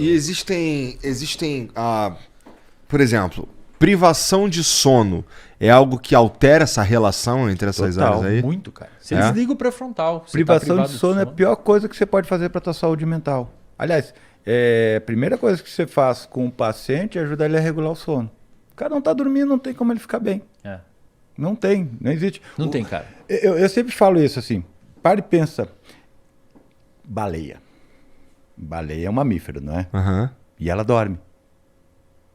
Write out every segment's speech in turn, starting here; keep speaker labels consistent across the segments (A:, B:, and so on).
A: E existem por exemplo, privação de sono é algo que altera essa relação entre essas áreas aí?
B: Muito, cara. Você desliga o pré-frontal.
A: Privação de sono é a pior coisa que você pode fazer para a tua saúde mental. Aliás, a primeira coisa que você faz com o paciente é ajudar ele a regular o sono. O cara não tá dormindo, não tem como ele ficar bem. Não tem, não existe.
B: Não tem, cara.
A: Eu sempre falo isso assim, para e pensa. Baleia. Baleia é um mamífero, não é? Uhum. E ela dorme.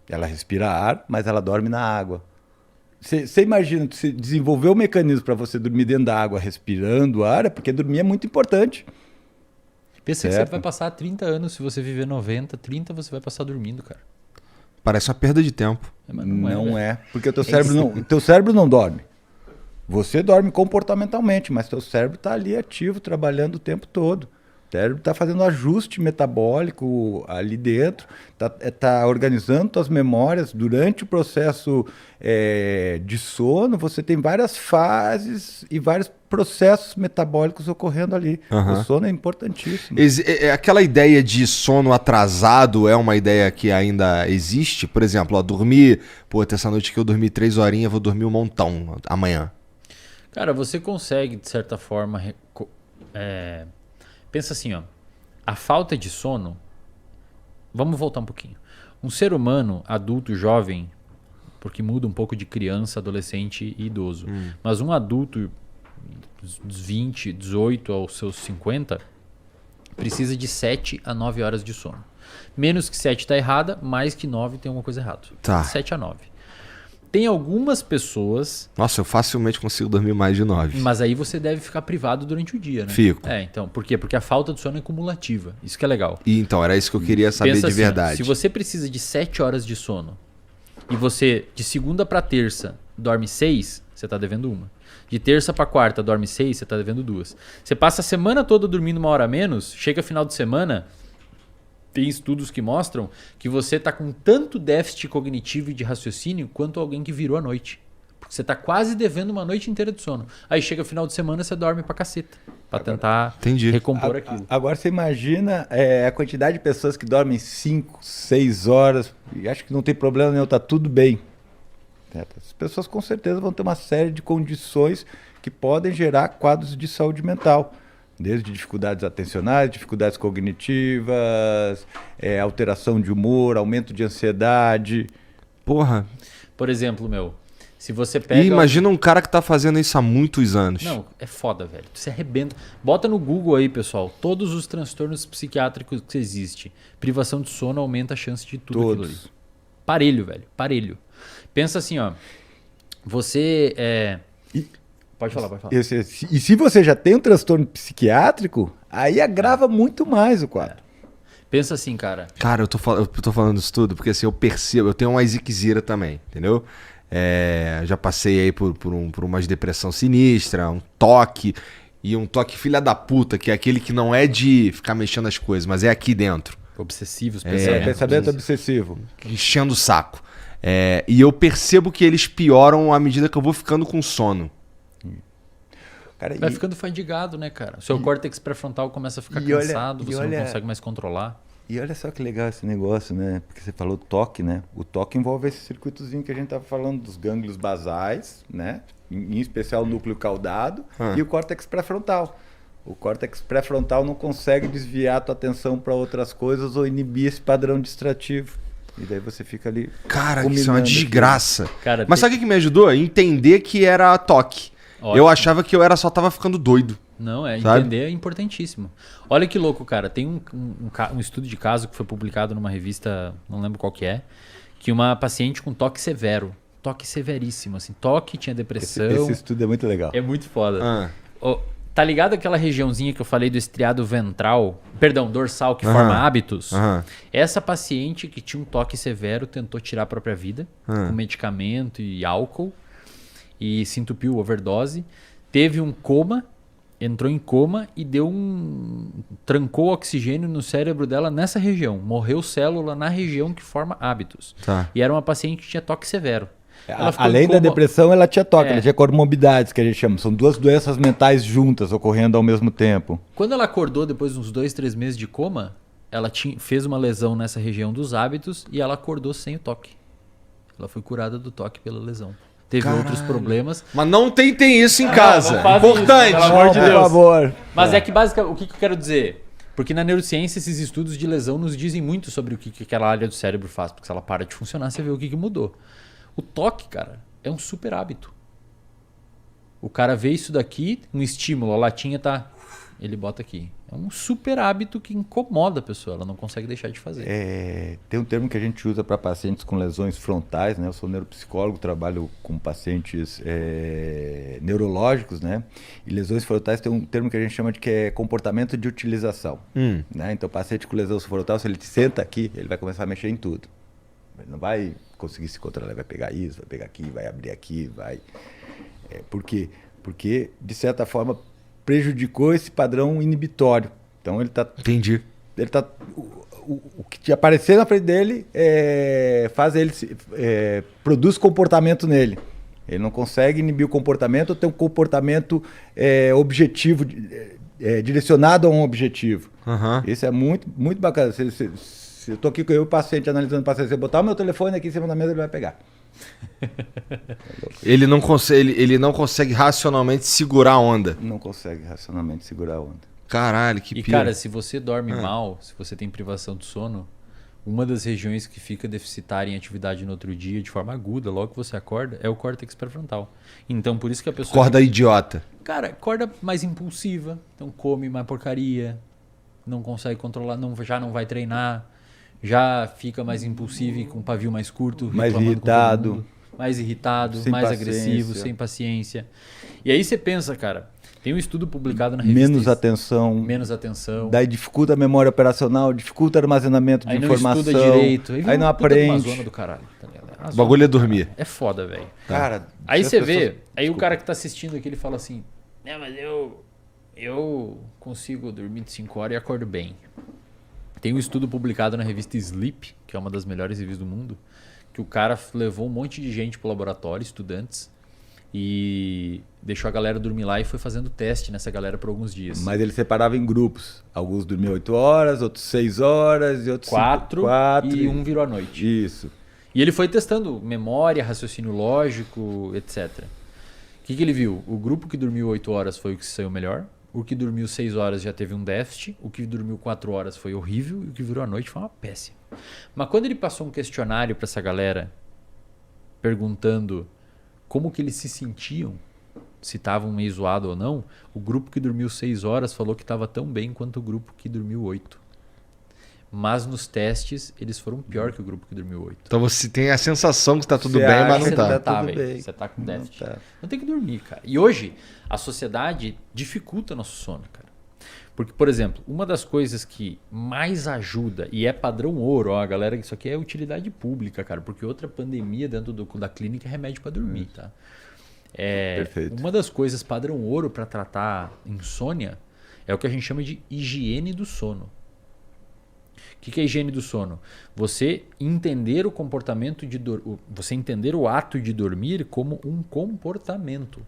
A: Ela respira ar, mas ela dorme na água. Você imagina, você desenvolver um mecanismo para você dormir dentro da água respirando ar, porque dormir é muito importante.
B: Pensa que você vai passar 30 anos, se você viver 90, 30 você vai passar dormindo, cara.
A: Parece uma perda de tempo.
B: Mas não é,
A: porque o teu cérebro não dorme. Você dorme comportamentalmente, mas teu cérebro está ali ativo, trabalhando o tempo todo. O cérebro está fazendo ajuste metabólico ali dentro, está organizando tuas memórias. Durante o processo de sono, você tem várias fases e vários processos metabólicos ocorrendo ali. Uhum. O sono é importantíssimo. Aquela ideia de sono atrasado é uma ideia que ainda existe? Por exemplo, dormir... essa noite que eu dormi 3 horinhas, vou dormir um montão amanhã.
B: Cara, você consegue, de certa forma... Pensa assim, a falta de sono... Vamos voltar um pouquinho. Um ser humano, adulto, jovem, porque muda um pouco de criança, adolescente e idoso. Mas um adulto dos 20, 18 aos seus 50, precisa de 7 a 9 horas de sono. Menos que 7 está errada, mais que 9 tem alguma coisa errada.
A: Tá.
B: 7 a 9. Tem algumas pessoas...
A: Nossa, eu facilmente consigo dormir mais de 9.
B: Mas aí você deve ficar privado durante o dia, né?
A: Fico.
B: Então, por quê? Porque a falta de sono é cumulativa. Isso que é legal.
A: E então, era isso que eu queria saber. Pensa de verdade.
B: Se você precisa de 7 horas de sono e você, de segunda para terça, dorme 6, você está devendo uma. De terça para quarta, dorme 6, você está devendo 2. Você passa a semana toda dormindo 1 hora a menos, chega final de semana... Tem estudos que mostram que você está com tanto déficit cognitivo e de raciocínio quanto alguém que virou a noite. Porque você está quase devendo uma noite inteira de sono. Aí chega o final de semana e você dorme pra caceta. Pra tentar recompor aquilo.
A: Agora você imagina a quantidade de pessoas que dormem 5, 6 horas e acham que não tem problema nenhum, tá tudo bem. As pessoas com certeza vão ter uma série de condições que podem gerar quadros de saúde mental. Desde dificuldades atencionais, dificuldades cognitivas, alteração de humor, aumento de ansiedade. Porra.
B: Por exemplo, se você pega...
A: E imagina um cara que tá fazendo isso há muitos anos.
B: Não, é foda, velho. Você arrebenta. Bota no Google aí, pessoal, todos os transtornos psiquiátricos que existem. Privação de sono aumenta a chance de tudo aquilo ali. Parelho, velho. Parelho. Pensa assim, você... Pode falar.
A: E se você já tem um transtorno psiquiátrico, aí agrava muito mais o quadro.
B: Pensa assim, cara.
A: Cara, eu tô falando isso tudo porque assim, eu percebo, eu tenho uma ziquezira também, entendeu? Já passei aí por uma depressão sinistra, um toque, e um toque filha da puta, que é aquele que não é de ficar mexendo as coisas, mas é aqui dentro.
B: Obsessivos,
A: pensamento obsessivo. Enchendo o saco. E eu percebo que eles pioram à medida que eu vou ficando com sono.
B: Cara, vai ficando fadigado, né, cara? O seu córtex pré-frontal começa a ficar cansado, você não consegue mais controlar.
A: E olha só que legal esse negócio, né? Porque você falou toque, né? O toque envolve esse circuitozinho que a gente estava falando dos gânglios basais, né? Em especial o núcleo caudado e o córtex pré-frontal. O córtex pré-frontal não consegue desviar a tua atenção para outras coisas ou inibir esse padrão distrativo. E daí você fica ali... Cara, isso é uma desgraça. Cara, mas sabe o que me ajudou? Entender que era toque. Ótimo. Eu achava que eu só tava ficando doido.
B: Não, entender é importantíssimo. Olha que louco, cara. Tem um estudo de caso que foi publicado numa revista, não lembro qual que é, que uma paciente com toque severo, toque severíssimo, assim, toque, tinha depressão.
A: Esse estudo é muito legal.
B: É muito foda. Tá ligado aquela regiãozinha que eu falei do estriado ventral, dorsal, que forma hábitos? Essa paciente que tinha um toque severo tentou tirar a própria vida com medicamento e álcool. E se entupiu, overdose, teve um coma, entrou em coma e trancou oxigênio no cérebro dela nessa região. Morreu célula na região que forma hábitos. E era uma paciente que tinha toque severo.
A: Além da depressão, ela tinha toque, ela tinha comorbidades, que a gente chama. São 2 doenças mentais juntas, ocorrendo ao mesmo tempo.
B: Quando ela acordou depois de uns 2, 3 meses de coma, ela fez uma lesão nessa região dos hábitos e ela acordou sem o toque. Ela foi curada do toque pela lesão. Teve outros problemas.
C: Mas não tentem isso em casa.
B: Não
C: Importante.
B: Isso, pelo amor de
A: Por
B: Deus.
A: favor.
B: Mas é que basicamente, o que eu quero dizer? Porque na neurociência esses estudos de lesão nos dizem muito sobre o que aquela área do cérebro faz. Porque se ela para de funcionar, você vê o que mudou. O toque, cara, é um super hábito. O cara vê isso daqui, um estímulo, a latinha tá... Ele bota aqui. É um super hábito que incomoda a pessoa. Ela não consegue deixar de fazer.
A: Tem um termo que a gente usa para pacientes com lesões frontais, né? Eu sou neuropsicólogo, trabalho com pacientes neurológicos, né? E lesões frontais tem um termo que a gente chama de que é comportamento de utilização. Né? Então, o paciente com lesão frontal, se ele senta aqui, ele vai começar a mexer em tudo. Ele não vai conseguir se controlar, ele vai pegar isso, vai pegar aqui, vai abrir aqui, vai... Por quê? Porque, de certa forma, prejudicou esse padrão inibitório. Então ele está...
C: Entendi.
A: Ele tá, o que te aparecer na frente dele faz ele produz comportamento nele. Ele não consegue inibir o comportamento ou ter um comportamento objetivo, direcionado a um objetivo. Isso é muito, muito bacana. Se eu estou aqui com o paciente analisando o paciente, se eu botar o meu telefone aqui em cima da mesa, ele vai pegar.
C: Ele não consegue racionalmente segurar a onda.
A: Não consegue racionalmente segurar a onda.
C: Caralho, que
B: E
C: pira.
B: cara, se você dorme mal, se você tem privação de sono, uma das regiões que fica deficitária em atividade no outro dia, de forma aguda, logo que você acorda, é o córtex pré-frontal. Então, por isso que a pessoa...
C: Acorda idiota.
B: Cara, acorda mais impulsiva, então come mais porcaria, não consegue controlar, já não vai treinar, já fica mais impulsivo e com um pavio mais curto,
A: Mais
B: reclamando com
A: irritado.
B: todo mundo, mais irritado,
A: Sem
B: mais
A: paciência.
B: agressivo, sem paciência. E aí você pensa, cara, tem um estudo publicado na revista...
A: Menos atenção.
B: Daí
A: Daí dificulta a memória operacional, dificulta o armazenamento de
B: aí não
A: informação.
B: estuda direito. Aí
A: Aí não
B: uma puta de uma
A: aprende.
B: zona do caralho, tá ligado? A
C: O
B: zona
C: bagulho é dormir.
B: é foda, velho.
A: Cara,
B: Aí
A: se as
B: você
A: pessoas-
B: vê, aí o cara que tá assistindo aqui, ele fala assim, né, mas eu consigo dormir de 5 horas e acordo bem. Tem um estudo publicado na revista Sleep, que é uma das melhores revistas do mundo, que o cara levou um monte de gente pro laboratório, estudantes, e deixou a galera dormir lá e foi fazendo teste nessa galera por alguns dias.
A: Mas ele separava em grupos. Alguns dormiam 8 horas, outros 6 horas e outros
B: 4
A: 4
B: e um virou à noite.
A: Isso.
B: E ele foi testando memória, raciocínio lógico, etc. O que ele viu? O grupo que dormiu 8 horas foi o que saiu melhor. O que dormiu 6 horas já teve um déficit. O que dormiu 4 horas foi horrível. E o que virou à noite foi uma péssima. Mas quando ele passou um questionário para essa galera, perguntando como que eles se sentiam, se estavam meio zoado ou não, o grupo que dormiu 6 horas falou que estava tão bem quanto o grupo que dormiu 8. Mas nos testes, eles foram pior que o grupo que dormiu 8.
C: Então você tem a sensação que tá tudo
A: Você
C: bem,
A: acha
C: mas não
A: que
C: tá.
A: tá tudo
B: velho.
A: bem.
B: Você tá com
A: Não
B: déficit.
A: tá.
B: Não tem que dormir, cara. E hoje, a sociedade dificulta nosso sono, cara. Porque, por exemplo, uma das coisas que mais ajuda, e é padrão ouro, ó, galera, isso aqui é utilidade pública, cara, porque outra pandemia dentro da clínica é remédio para dormir, tá?
A: Perfeito.
B: Uma das coisas padrão ouro para tratar insônia é o que a gente chama de higiene do sono. O que é higiene do sono? Você entender o comportamento você entender o ato de dormir como um comportamento.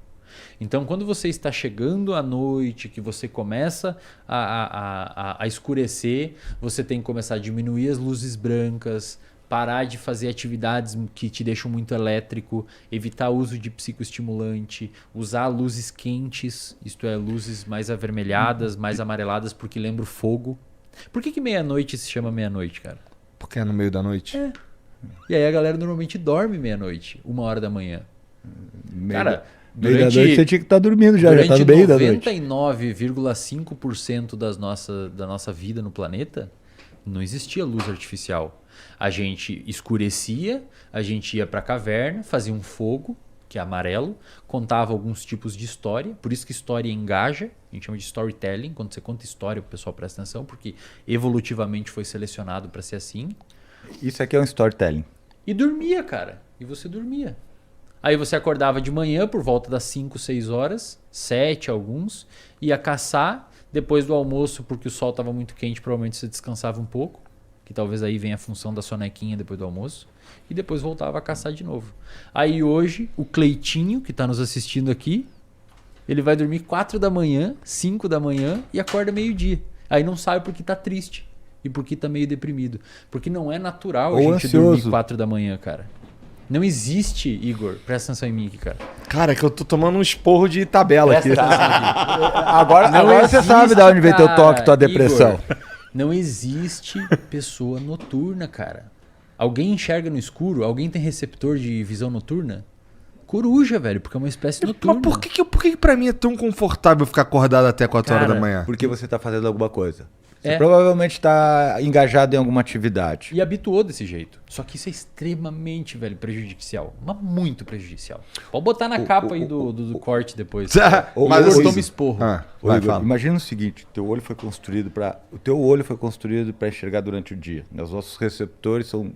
B: Então, quando você está chegando à noite, que você começa a escurecer, você tem que começar a diminuir as luzes brancas, parar de fazer atividades que te deixam muito elétrico, evitar o uso de psicoestimulante, usar luzes quentes, isto é, luzes mais avermelhadas, mais amareladas, porque lembra o fogo. Por que meia-noite se chama meia-noite, cara?
C: Porque é no meio da noite.
B: E aí a galera normalmente dorme meia-noite, 1h da manhã. Cara,
A: Meio da
B: durante,
A: noite você tinha que estar dormindo já tá no meio da noite.
B: 99,5% da nossa vida no planeta, não existia luz artificial. A gente escurecia, a gente ia para a caverna, fazia um fogo, que é amarelo, contava alguns tipos de história, por isso que história engaja, a gente chama de storytelling, quando você conta história o pessoal presta atenção, porque evolutivamente foi selecionado para ser assim.
A: Isso aqui é um storytelling.
B: E dormia, cara, e você dormia. Aí você acordava de manhã por volta das 5, 6 horas, 7 alguns, ia caçar, depois do almoço, porque o sol estava muito quente, provavelmente você descansava um pouco, que talvez aí venha a função da sonequinha depois do almoço, e depois voltava a caçar de novo. Aí hoje, o Cleitinho, que está nos assistindo aqui, ele vai dormir 4 da manhã, 5 da manhã e acorda meio-dia. Aí não sabe porque está triste. e porque tá meio deprimido. Porque não é natural
A: Ou
B: a gente
A: ansioso.
B: dormir 4 da manhã, cara. Não existe, Igor, presta atenção em mim aqui, cara.
C: Cara, é que eu tô tomando um esporro de tabela aqui.
B: Presta atenção aqui.
A: Agora
B: Não
A: você
B: existe,
A: sabe de onde vem teu
B: cara,
A: toque, tua depressão.
B: Igor, não existe pessoa noturna, cara. Alguém enxerga no escuro? Alguém tem receptor de visão noturna? Coruja, velho, porque é uma espécie noturna.
C: Mas por que pra mim é tão confortável ficar acordado até 4 horas
B: Cara,
C: da manhã?
A: Porque você tá fazendo alguma coisa. Você
B: É.
A: provavelmente está engajado em alguma atividade.
B: E habituou desse jeito. Só que isso é extremamente, velho, prejudicial. Mas muito prejudicial. Pode botar na capa aí do corte depois.
A: Ô,
C: Mas
B: Igor
C: assim-
B: toma esporro.
A: Ô,
C: Vai,
A: Igor,
C: fala.
A: imagina o seguinte, o teu olho foi construído para enxergar durante o dia. Os nossos receptores estão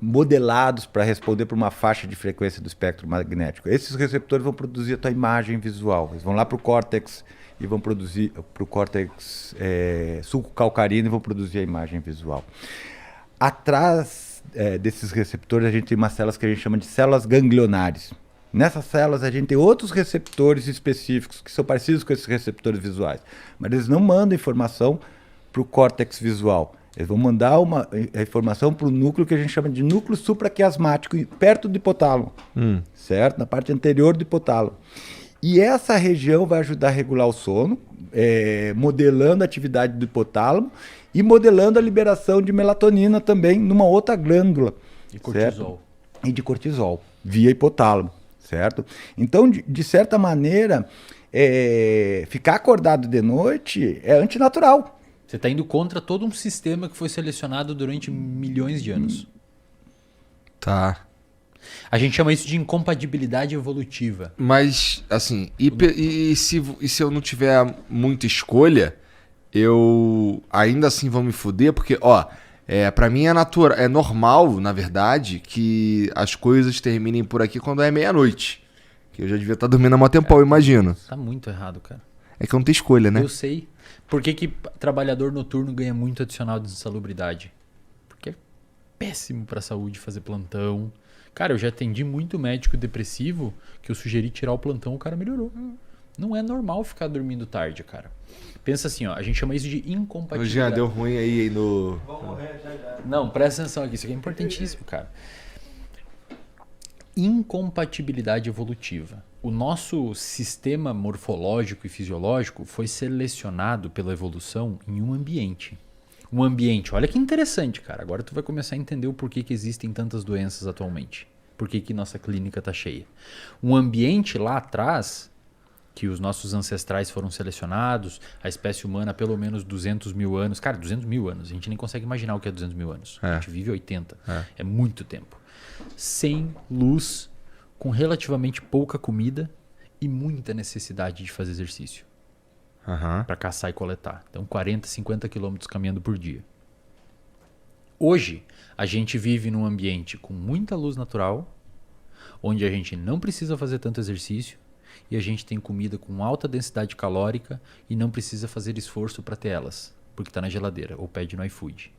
A: modelados para responder para uma faixa de frequência do espectro magnético. Esses receptores vão produzir a tua imagem visual. Eles vão lá para o córtex e vão produzir para o córtex sulco-calcarino e vão produzir a imagem visual. Atrás desses receptores a gente tem umas células que a gente chama de células ganglionares. Nessas células a gente tem outros receptores específicos que são parecidos com esses receptores visuais, mas eles não mandam informação para o córtex visual. Eles vão mandar a informação para o núcleo que a gente chama de núcleo supraquiasmático, perto do hipotálamo, certo? Na parte anterior do hipotálamo. E essa região vai ajudar a regular o sono, modelando a atividade do hipotálamo e modelando a liberação de melatonina também numa outra glândula.
B: E cortisol.
A: Certo? E de cortisol, via hipotálamo, certo? Então, de certa maneira, ficar acordado de noite é antinatural.
B: Você está indo contra todo um sistema que foi selecionado durante milhões de anos.
C: Tá.
B: A gente chama isso de incompatibilidade evolutiva.
C: Mas, assim, e se eu não tiver muita escolha, eu ainda assim vou me fuder, porque, ó, pra mim é normal, na verdade, que as coisas terminem por aqui quando é meia-noite. Que eu já devia estar dormindo há mó tempão, eu imagino.
B: Tá muito errado, cara.
C: É que eu não tenho escolha, né?
B: Eu sei. Por que trabalhador noturno ganha muito adicional de insalubridade? Porque é péssimo pra saúde fazer plantão. Cara, eu já atendi muito médico depressivo que eu sugeri tirar o plantão, o cara melhorou. Não é normal ficar dormindo tarde, cara. Pensa assim, ó, a gente chama isso de
C: O Jean
B: incompatibilidade.
C: deu ruim aí no...
B: Não, presta atenção aqui, isso aqui é importantíssimo, cara. Incompatibilidade evolutiva. O nosso sistema morfológico e fisiológico foi selecionado pela evolução em um ambiente. Um ambiente, olha que interessante, cara. Agora tu vai começar a entender o porquê que existem tantas doenças atualmente. Por que nossa clínica tá cheia. Um ambiente lá atrás, que os nossos ancestrais foram selecionados, a espécie humana há pelo menos 200 mil anos. Cara, 200 mil anos. A gente nem consegue imaginar o que é 200 mil anos. A gente vive 80. É muito tempo. Sem luz, com relativamente pouca comida e muita necessidade de fazer exercício para caçar e coletar. Então 40, 50 quilômetros caminhando por dia. Hoje, a gente vive num ambiente com muita luz natural, onde a gente não precisa fazer tanto exercício e a gente tem comida com alta densidade calórica e não precisa fazer esforço para ter elas, porque está na geladeira ou pede no iFood.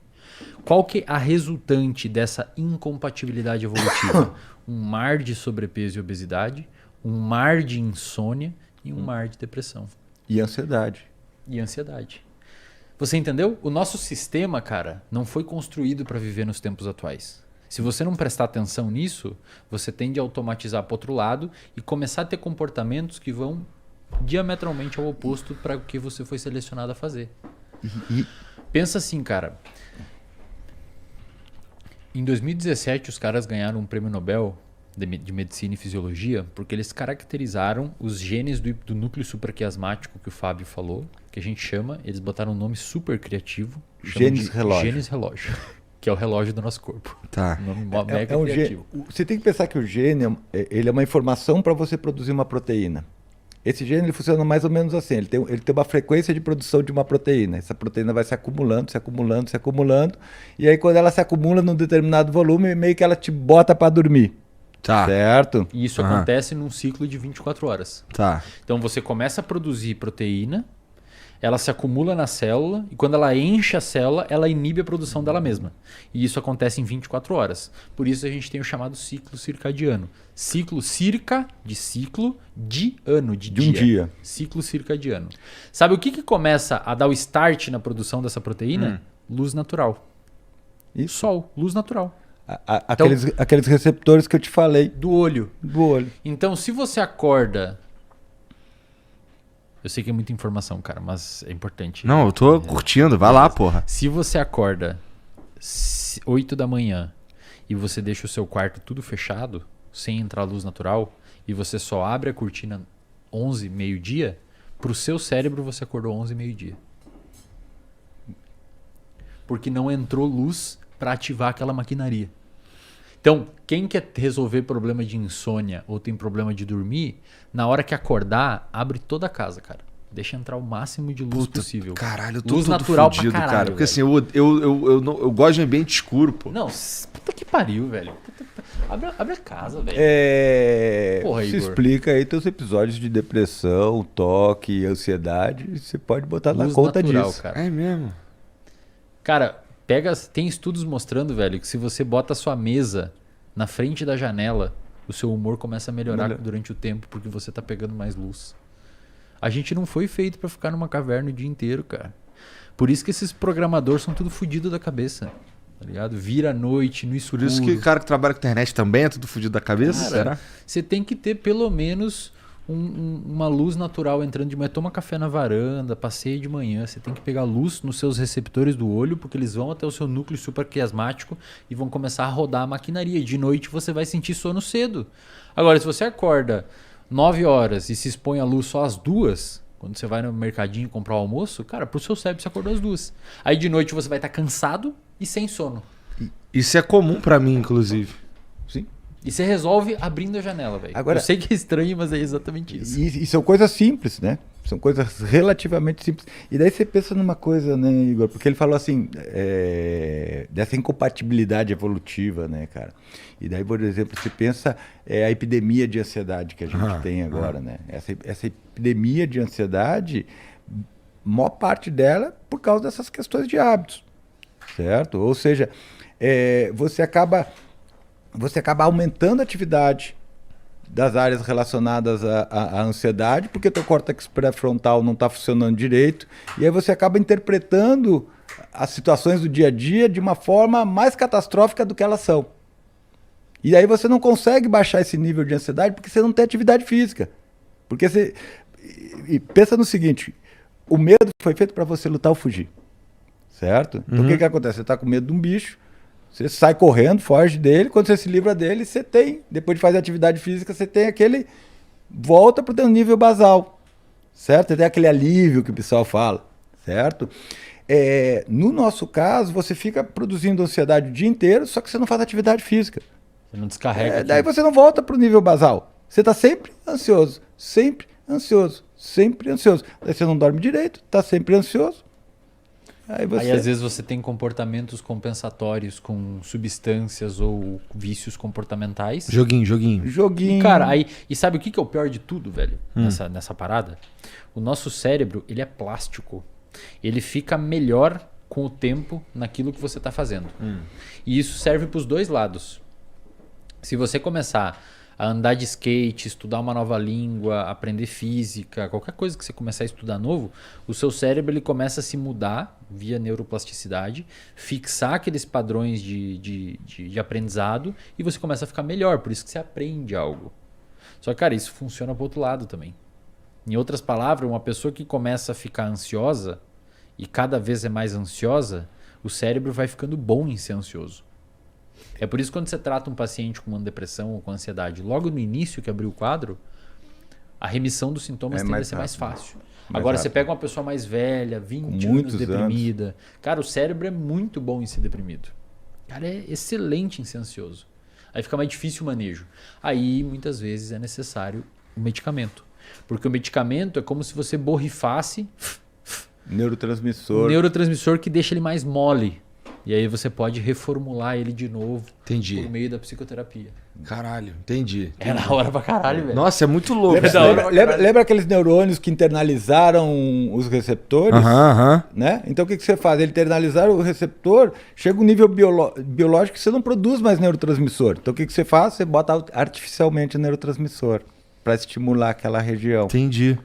B: Qual que é a resultante dessa incompatibilidade evolutiva? Um mar de sobrepeso e obesidade, um mar de insônia e um mar de depressão.
A: E ansiedade.
B: E ansiedade. Você entendeu? O nosso sistema, cara, não foi construído para viver nos tempos atuais. Se você não prestar atenção nisso, você tende a automatizar para outro lado e começar a ter comportamentos que vão diametralmente ao oposto para o que você foi selecionado a fazer. Pensa assim, cara. Em 2017, os caras ganharam um prêmio Nobel de Medicina e Fisiologia porque eles caracterizaram os genes do núcleo supraquiasmático que o Fábio falou, que a gente chama, eles botaram um nome super criativo.
A: Genes relógio.
B: Genes relógio, que é o relógio do nosso corpo.
C: Tá.
B: Um nome mega criativo.
A: Você tem que pensar que o gene ele é uma informação para você produzir uma proteína. Esse gene ele funciona mais ou menos assim. Ele tem uma frequência de produção de uma proteína. Essa proteína vai se acumulando, se acumulando, se acumulando. E aí, quando ela se acumula num determinado volume, meio que ela te bota para dormir.
C: Tá.
A: Certo?
B: E isso acontece num ciclo de 24 horas.
C: Tá.
B: Então você começa a produzir proteína, ela se acumula na célula e quando ela enche a célula, ela inibe a produção dela mesma. E isso acontece em 24 horas. Por isso a gente tem o chamado ciclo circadiano. Ciclo circa de ciclo de ano, de
A: um dia.
B: Ciclo circadiano. Sabe o que começa a dar o start na produção dessa proteína? Luz natural.
A: Isso.
B: Sol, luz natural.
A: Aqueles receptores que eu te falei.
B: Do olho.
A: Do olho.
B: Então, se você acorda... Eu sei que é muita informação, cara, mas é importante.
C: Não, eu tô curtindo. Vai lá, porra.
B: Se você acorda 8 da manhã e você deixa o seu quarto tudo fechado, sem entrar luz natural, e você só abre a cortina 11, meio-dia, pro seu cérebro você acordou 11, meio-dia. Porque não entrou luz para ativar aquela maquinaria. Então, quem quer resolver problema de insônia ou tem problema de dormir, na hora que acordar, abre toda a casa, cara. Deixa entrar o máximo de luz possível.
C: Caralho, eu tô
B: luz
C: todo
B: natural
C: fudido,
B: pra caralho,
C: cara. Porque
B: velho.
C: assim, eu gosto de ambiente escuro, pô.
B: Não, puta que pariu, velho. Abre a casa, velho. Porra,
A: Se
B: Igor.
A: explica aí teus episódios de depressão, toque, ansiedade. Você pode botar na
B: Luz
A: conta
B: natural,
A: disso.
B: cara.
C: É mesmo.
B: Cara, tem estudos mostrando, velho, que se você bota a sua mesa na frente da janela, o seu humor começa a melhorar durante o tempo, porque você tá pegando mais luz. A gente não foi feito pra ficar numa caverna o dia inteiro, cara. Por isso que esses programadores são tudo fodidos da cabeça. Tá ligado? Vira à noite, no escuro.
C: Por isso que o cara que trabalha com internet também é tudo fudido da cabeça,
B: Cara,
C: será?
B: você tem que ter pelo menos uma luz natural entrando de manhã. Toma café na varanda, passeia de manhã. Você tem que pegar luz nos seus receptores do olho, porque eles vão até o seu núcleo supraquiasmático e vão começar a rodar a maquinaria. E de noite você vai sentir sono cedo. Agora, se você acorda 9 horas e se expõe à luz só às 2, quando você vai no mercadinho comprar o almoço, cara, pro seu cérebro você acordou às 2. Aí de noite você vai estar cansado e sem sono.
C: Isso é comum pra mim, inclusive.
A: Sim.
B: E você resolve abrindo a janela, velho.
A: Agora-
B: Eu sei que é estranho, mas é exatamente isso.
A: E são coisas simples, né? São coisas relativamente simples. E daí você pensa numa coisa, né, Igor? Porque ele falou assim, dessa incompatibilidade evolutiva, né, cara? E daí, por exemplo, você pensa a epidemia de ansiedade que a gente tem agora, né? Essa epidemia de ansiedade, maior parte dela é por causa dessas questões de hábitos, certo? Ou seja, você acaba aumentando a atividade das áreas relacionadas à ansiedade, porque teu córtex pré-frontal não está funcionando direito, e aí você acaba interpretando as situações do dia a dia de uma forma mais catastrófica do que elas são. E aí você não consegue baixar esse nível de ansiedade porque você não tem atividade física. Porque você... E pensa no seguinte, o medo foi feito para você lutar ou fugir, certo? Então o que acontece? Você está com medo de um bicho, você sai correndo, foge dele, quando você se livra dele, você tem, depois de fazer atividade física, você tem aquele, volta para o teu nível basal, certo? Você tem aquele alívio que o pessoal fala, certo? No nosso caso, você fica produzindo ansiedade o dia inteiro, só que você não faz atividade física.
B: Você não descarrega.
A: Daí você não volta para o nível basal. Você está sempre ansioso, sempre ansioso, sempre ansioso. Daí você não dorme direito, está sempre ansioso. Aí
B: às vezes você tem comportamentos compensatórios com substâncias ou vícios comportamentais.
C: Joguinho.
A: Joguinho.
B: Cara, e sabe o que é o pior de tudo, velho? Nessa parada? O nosso cérebro, ele é plástico. Ele fica melhor com o tempo naquilo que você está fazendo. E isso serve para os dois lados. Se você começar a andar de skate, estudar uma nova língua, aprender física, qualquer coisa que você começar a estudar novo, o seu cérebro ele começa a se mudar via neuroplasticidade, fixar aqueles padrões de aprendizado e você começa a ficar melhor, por isso que você aprende algo. Só que, cara, isso funciona pro outro lado também. Em outras palavras, uma pessoa que começa a ficar ansiosa e cada vez é mais ansiosa, o cérebro vai ficando bom em ser ansioso. É por isso que quando você trata um paciente com uma depressão ou com ansiedade, logo no início que abriu o quadro, a remissão dos sintomas tende a ser mais fácil. Agora, você pega uma pessoa mais velha, 20 anos deprimida. Cara, o cérebro é muito bom em ser deprimido. Cara, é excelente em ser ansioso. Aí fica mais difícil o manejo. Aí, muitas vezes, é necessário o medicamento. Porque o medicamento é como se você borrifasse
A: neurotransmissor.
B: Um neurotransmissor que deixa ele mais mole. E aí você pode reformular ele de novo
C: Entendi.
B: por meio da psicoterapia.
C: Caralho, entendi.
B: É da hora pra caralho, velho.
C: Nossa, é muito louco.
A: Lembra,
C: isso daí.
A: lembra aqueles neurônios que internalizaram os receptores?
C: Aham.
A: Né? Então o que você faz? Ele internalizar o receptor, chega um nível biológico que você não produz mais neurotransmissor. Então o que você faz? Você bota artificialmente o neurotransmissor para estimular aquela região.
C: Entendi.